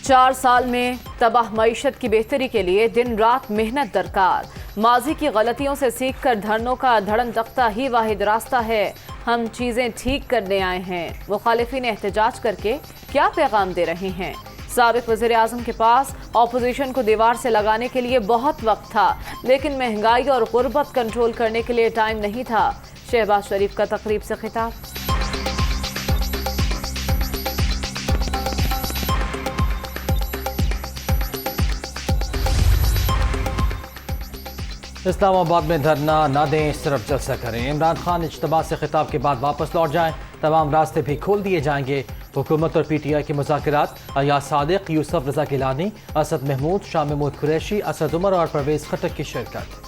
4 साल में तबाह मईशत की बेहतरी के लिए दिन रात मेहनत दरकार। माजी की गलतियों से सीख कर धरनों का धड़न तख्ता ही वाहिद रास्ता है। हम चीज़ें ठीक करने आए हैं। मुखालिफिन एहतजाज करके क्या पैगाम दे रहे हैं? साबिक वज़ीर आज़म के पास अपोजिशन को दीवार से लगाने के लिए बहुत वक्त था, लेकिन महंगाई और गुर्बत कंट्रोल करने के लिए टाइम नहीं था। शहबाज शरीफ का तकरीब से खिताब। इस्लामाबाद में धरना ना दें, सिर्फ जलसा करें। इमरान खान इज्तिमा से खिताब के बाद वापस लौट जाएं, तमाम रास्ते भी खोल दिए जाएंगे। हुकूमत और PTI के मुज़ाकरात। अयाज सादिक, यूसुफ रजा गिलानी, असद महमूद, शाह महमूद कुरैशी, असद उमर और परवेज खटक की शिरकत।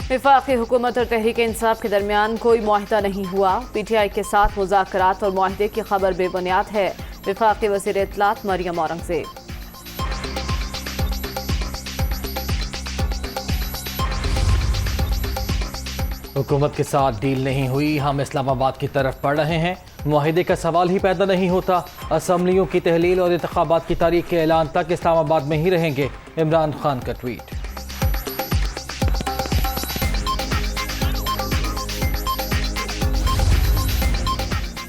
वफाकी हुकूमत और तहरीक इंसाफ के दरमियान कोई मुआहिदा नहीं हुआ। PTI के साथ मुज़ाकरात और मुआहिदे की खबर बेबुनियाद है। वफाकी वज़ीर इत्तलात मरियम औरंगज़ेब। हुकूमत के साथ डील नहीं हुई, हम इस्लामाबाद की तरफ बढ़ रहे हैं। मुआहिदे का सवाल ही पैदा नहीं होता। असम्बलियों की तहलील और इंतखाबात की तारीख के ऐलान तक इस्लामाबाद में ही रहेंगे। इमरान खान का ट्वीट।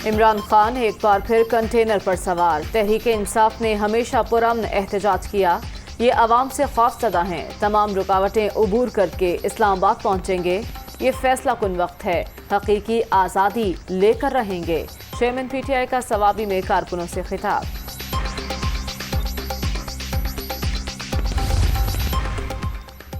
इमरान खान एक बार फिर कंटेनर पर सवार। तहरीक इंसाफ ने हमेशा पुरअमन एहतजाज किया। ये अवाम से खौफजदा हैं। तमाम रुकावटें उबूर करके इस्लामाबाद पहुंचेंगे। ये फैसला कुन वक्त है। हकीकी आज़ादी लेकर रहेंगे। चेयरमैन PTI का सवाबी में कारकुनों से खिताब।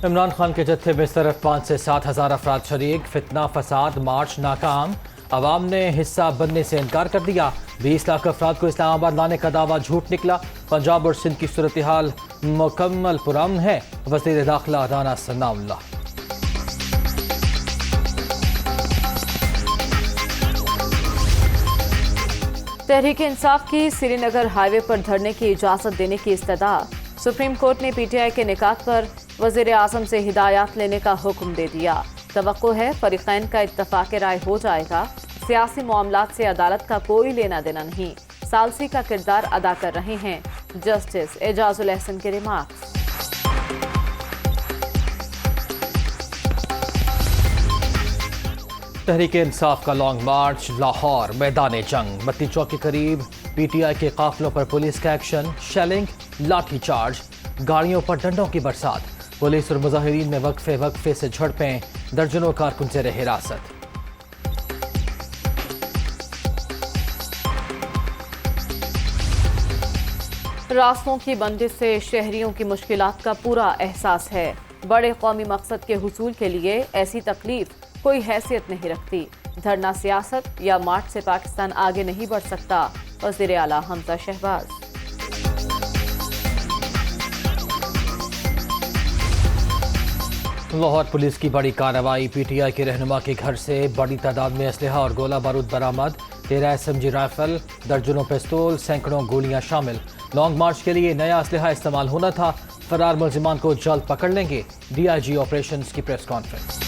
इमरान खान के जत्थे में सिर्फ 5 से 7 हज़ार अफराद शरीक। फितना फसाद मार्च नाकाम। अवाम ने हिस्सा बनने से इनकार कर दिया। 20 लाख अफराद को इस्लामाबाद लाने का दावा झूठ निकला। पंजाब और सिंध की सूरत हाल मुकम्मल पुरअमन है। वज़ीर दाखिला राना सनाउल्लाह। तहरीक इंसाफ की श्रीनगर हाईवे पर धरने की इजाज़त देने की इस्तदा। सुप्रीम कोर्ट ने PTI के निकात पर वज़ीर आज़म से हिदायत लेने का हुक्म दे दिया। तवक्को है फरीक़ैन का इत्तफ़ाक़ राय हो जाएगा। सियासी मामलात से अदालत का कोई लेना देना नहीं। सालसी का किरदार अदा कर रहे हैं। जस्टिस एजाजुल एहसन के रिमार्क्स। तहरीक इंसाफ का लॉन्ग मार्च लाहौर मैदान जंग। बत्ती चौक के करीब PTI के काफिलों पर पुलिस का एक्शन। शेलिंग, लाठी चार्ज, गाड़ियों पर डंडों की बरसात। पुलिस और मुजाहिरीन में वक्फे से झड़पें। दर्जनों कारकुन ज़ेर हिरासत। रास्तों की बंदिश से शहरियों की मुश्किलात का पूरा एहसास है। बड़े कौमी मकसद के हुसूल के लिए ऐसी तकलीफ कोई हैसियत नहीं रखती। धरना सियासत या मार्च से पाकिस्तान आगे नहीं बढ़ सकता। वज़ीर आला हमजा शहबाज। लाहौर पुलिस की बड़ी कार्रवाई। PTI के रहनुमा के घर से बड़ी तादाद में असलहा और गोला बारूद बरामद। 13 SMG राइफल, दर्जनों पिस्तौल, सैकड़ों गोलियां शामिल। लॉन्ग मार्च के लिए नया असलहा इस्तेमाल होना था। फरार मुल्जिमान को जल्द पकड़ लेंगे। DIG ऑपरेशंस की प्रेस कॉन्फ्रेंस।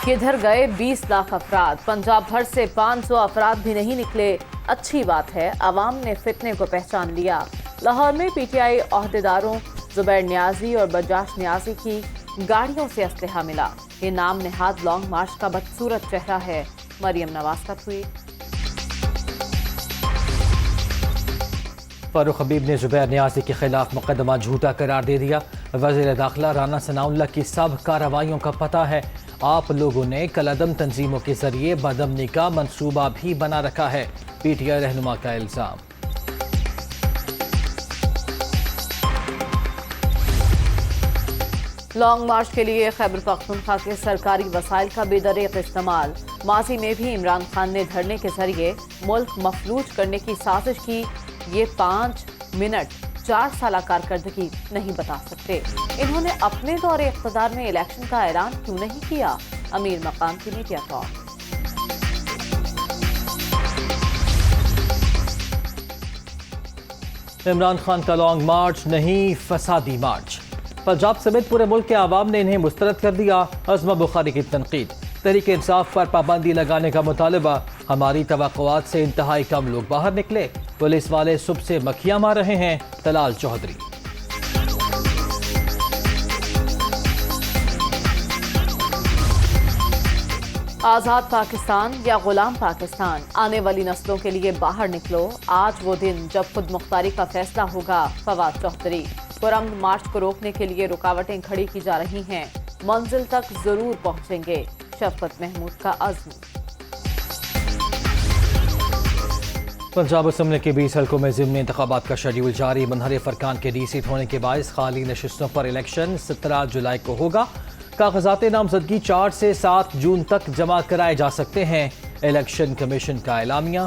किधर गए 20 लाख अफराद? पंजाब भर से 500 अफराद भी नहीं निकले। अच्छी बात है, अवाम ने फितने को पहचान लिया। लाहौर में PTI अहदेदारों जुबैर नियाजी और बजाज नियाजी की गाड़ियों से असलहा मिला। ये नाम नेहाद लॉन्ग मार्च का बदसूरत चेहरा है। मरियम नवाज का ट्वीट। फारूक हबीब ने जुबैर नियाजी के खिलाफ मुकदमा झूठा करार दे दिया। वज़ीर दाखिला राना सनाउल्लाह की सब कार्रवाइयों का पता है। आप लोगों ने कलअदम तंजीमों के जरिए बदअमनी का मंसूबा भी बना रखा है। PTI रहनुमा का इल्जाम। लॉन्ग मार्च के लिए खैबर पख्तूनख्वा के सरकारी वसाइल का बेदरीक इस्तेमाल। माजी में भी इमरान खान ने धरने के जरिए मुल्क मफलूज करने की साजिश की। ये 5 मिनट 4 साल कारकर्दगी नहीं बता सकते। इन्होंने अपने दौरे इख्तिदार में इलेक्शन का ऐलान क्यों नहीं किया? अमीर मकाम की मीडिया टॉक। عمران خان کا لانگ مارچ نہیں فسادی مارچ، پنجاب سمیت پورے ملک کے عوام نے انہیں مسترد کر دیا، عظمہ بخاری کی تنقید، تحریک انصاف پر پابندی لگانے کا مطالبہ، ہماری توقعات سے انتہائی کم لوگ باہر نکلے، پولیس والے صبح سے مکھیاں مار رہے ہیں، طلال چودھری۔ آزاد پاکستان یا غلام پاکستان، آنے والی نسلوں کے لیے باہر نکلو، آج وہ دن جب خود مختاری کا فیصلہ ہوگا، فواد چوہدری۔ پرامن مارچ کو روکنے کے لیے رکاوٹیں کھڑی کی جا رہی ہیں، منزل تک ضرور پہنچیں گے، شفقت محمود کا عزم۔ پنجاب اسمبلی کے 20 حلقوں میں ضمنی انتخابات کا شیڈیول جاری، منحرف ارکان کے ڈی سیٹ ہونے کے باعث خالی نشستوں پر الیکشن 17 جولائی کو ہوگا۔ کاغذات نامزدگی 4 سے 7 جون تک جمع کرائے جا سکتے ہیں، الیکشن کمیشن کا اعلامیہ۔